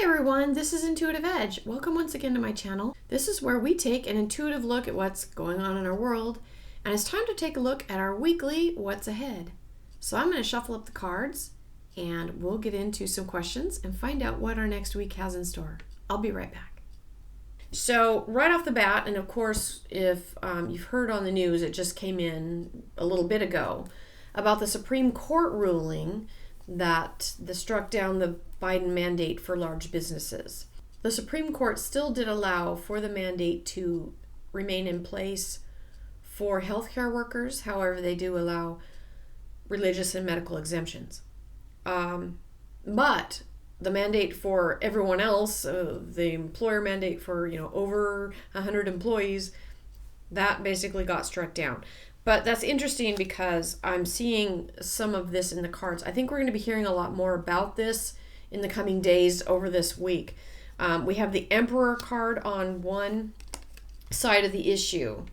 Hi everyone, this is Intuitive Edge. Welcome once again to my channel. This is where we take an intuitive look at what's going on in our world, and it's time to take a look at our weekly What's Ahead. So I'm going to shuffle up the cards and we'll get into some questions and find out what our next week has in store. I'll be right back. So right off the bat, and of course if you've heard on the news, it just came in a little bit ago, about the Supreme Court ruling that struck down the Biden mandate for large businesses. The Supreme Court still did allow for the mandate to remain in place for healthcare workers. However, they do allow religious and medical exemptions. But the mandate for everyone else, the employer mandate for over 100 employees, that basically got struck down. But that's interesting because I'm seeing some of this in the cards. I think we're going to be hearing a lot more about this in the coming days over this week. We have the Emperor card on one side of the issue.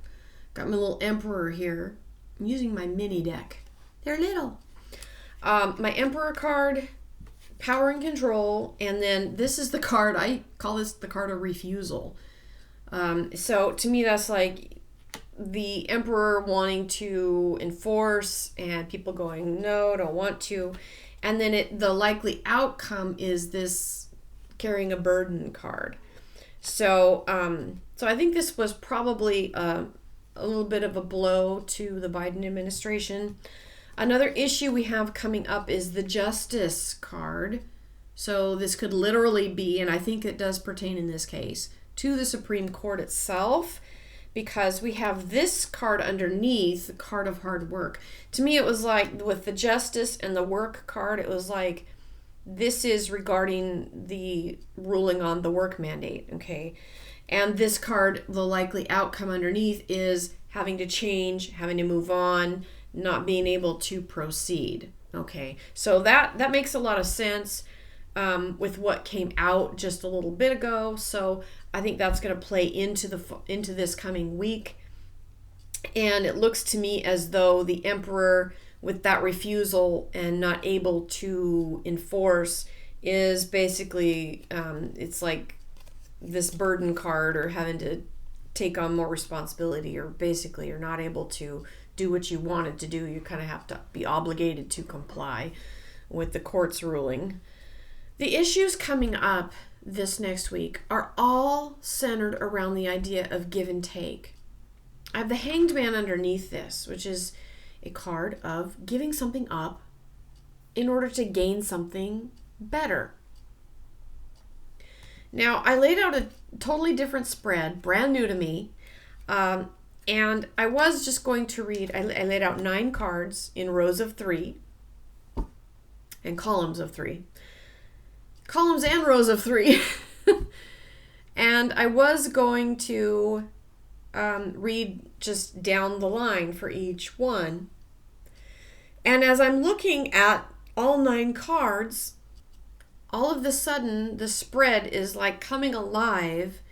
Got my little Emperor here. I'm using my mini deck. They're little. My Emperor card, power and control, and then this is the card, I call this the card of refusal. So to me that's like the Emperor wanting to enforce and people going, no, don't want to. And then the likely outcome is this carrying a burden card. So I think this was probably a little bit of a blow to the Biden administration. Another issue we have coming up is the Justice card. So this could literally be, and I think it does pertain in this case, to the Supreme Court itself, because we have this card underneath, the card of hard work. To me, it was like with the Justice and the work card, it was like this is regarding the ruling on the work mandate, okay? And this card, the likely outcome underneath is having to change, having to move on, not being able to proceed, okay? So that makes a lot of sense with what came out just a little bit ago. So I think that's going to play into this coming week. And it looks to me as though the Emperor, with that refusal and not able to enforce, is basically it's like this burden card, or having to take on more responsibility, or basically you're not able to do what you wanted to do. You kind of have to be obligated to comply with the court's ruling. The issues coming up this next week are all centered around the idea of give and take. I have the Hanged Man underneath this, which is a card of giving something up in order to gain something better. Now, I laid out a totally different spread, brand new to me, and I was just going to read, I laid out 9 cards in rows of 3 and columns of 3. Columns and rows of 3. And I was going to read just down the line for each one. And as I'm looking at all 9 cards, all of a sudden the spread is like coming alive,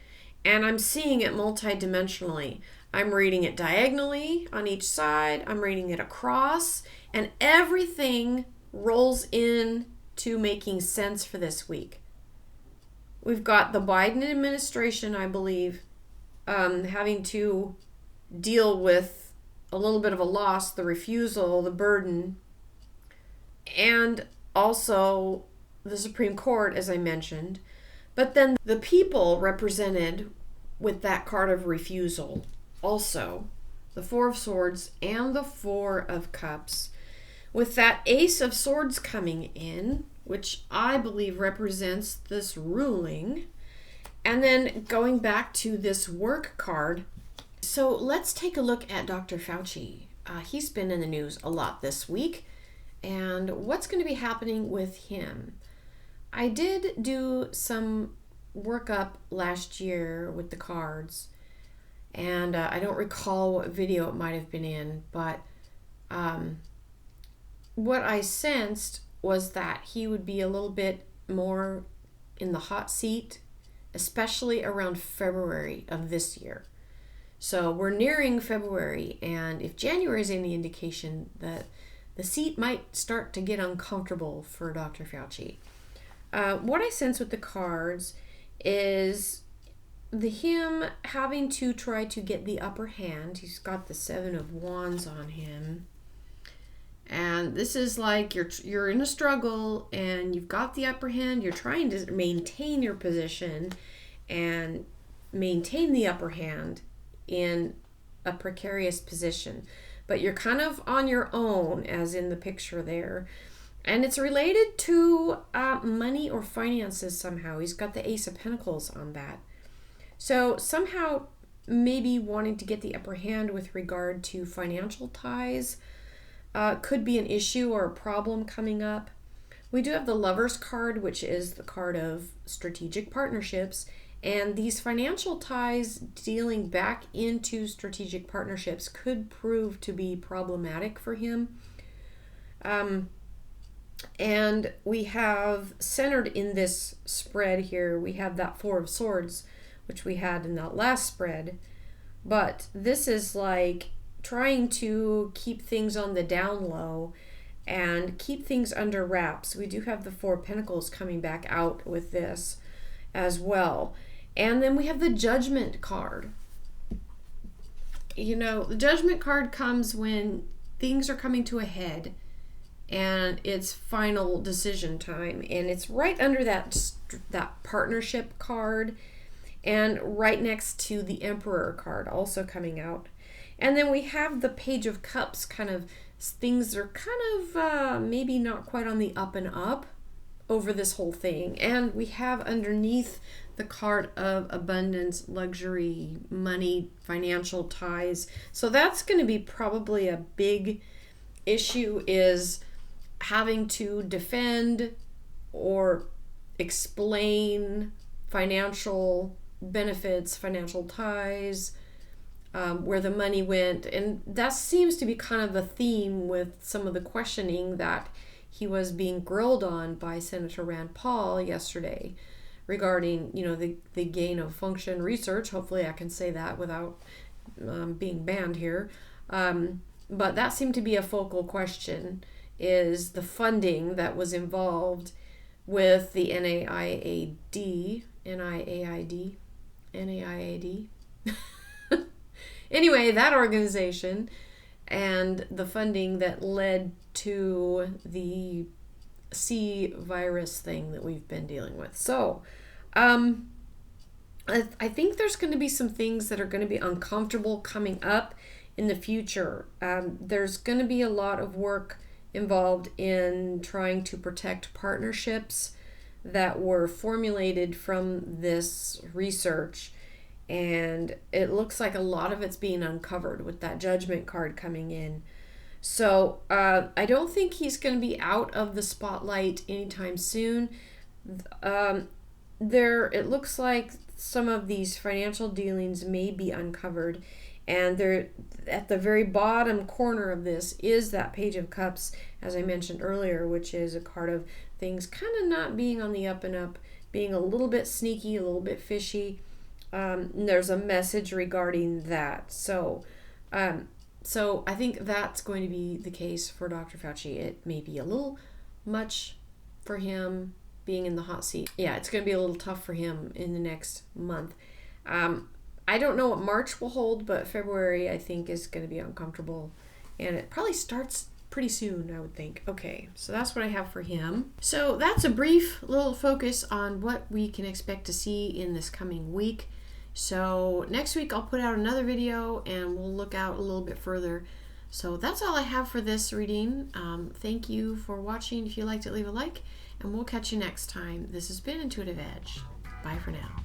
and I'm seeing it multidimensionally. I'm reading it diagonally on each side, I'm reading it across, and everything rolls in to making sense for this week. We've got the Biden administration, I believe, having to deal with a little bit of a loss, the refusal, the burden, and also the Supreme Court, as I mentioned. But then the people represented with that card of refusal, also the 4 of Swords and the 4 of Cups, with that Ace of Swords coming in, which I believe represents this ruling. And then going back to this work card. So let's take a look at Dr. Fauci. He's been in the news a lot this week. And what's going to be happening with him? I did do some workup last year with the cards. And I don't recall what video it might have been in, but what I sensed was that he would be a little bit more in the hot seat, especially around February of this year. So we're nearing February, and if January is any indication, that the seat might start to get uncomfortable for Dr. Fauci. what I sense with the cards is him having to try to get the upper hand. He's got the Seven of Wands on him. And this is like you're in a struggle and you've got the upper hand. You're trying to maintain your position and maintain the upper hand in a precarious position. But you're kind of on your own, as in the picture there. And it's related to money or finances somehow. He's got the Ace of Pentacles on that. So somehow maybe wanting to get the upper hand with regard to financial ties could be an issue or a problem coming up. We do have the Lovers card, which is the card of strategic partnerships. And these financial ties dealing back into strategic partnerships could prove to be problematic for him. And we have centered in this spread here, we have that Four of Swords, which we had in that last spread. But this is like trying to keep things on the down low and keep things under wraps. We do have the Four of Pentacles coming back out with this as well. And then we have the Judgment card. You know, the Judgment card comes when things are coming to a head and it's final decision time. And it's right under that partnership card and right next to the Emperor card also coming out. And then we have the Page of Cups, kind of things are kind of maybe not quite on the up and up over this whole thing. And we have underneath the card of abundance, luxury, money, financial ties. So that's going to be probably a big issue, is having to defend or explain financial benefits, financial ties, where the money went. And that seems to be kind of the theme with some of the questioning that he was being grilled on by Senator Rand Paul yesterday regarding, you know, the gain of function research. Hopefully I can say that without being banned here. But that seemed to be a focal question, is the funding that was involved with the NIAID. Anyway, that organization and the funding that led to the C virus thing that we've been dealing with. So, I think there's going to be some things that are going to be uncomfortable coming up in the future. There's going to be a lot of work involved in trying to protect partnerships that were formulated from this research. And it looks like a lot of it's being uncovered with that Judgment card coming in. So I don't think he's going to be out of the spotlight anytime soon. It looks like some of these financial dealings may be uncovered. And there, at the very bottom corner of this is that Page of Cups, as I mentioned earlier, which is a card of things kind of not being on the up and up, being a little bit sneaky, a little bit fishy. There's a message regarding that. So I think that's going to be the case for Dr. Fauci. It may be a little much for him being in the hot seat. Yeah, it's going to be a little tough for him in the next month. I don't know what March will hold, but February I think is going to be uncomfortable. And it probably starts pretty soon, I would think. Okay, so that's what I have for him. So that's a brief little focus on what we can expect to see in this coming week. So next week I'll put out another video and we'll look out a little bit further. So that's all I have for this reading. Thank you for watching. If you liked it, leave a like, and we'll catch you next time. This has been Intuitive Edge. Bye for now.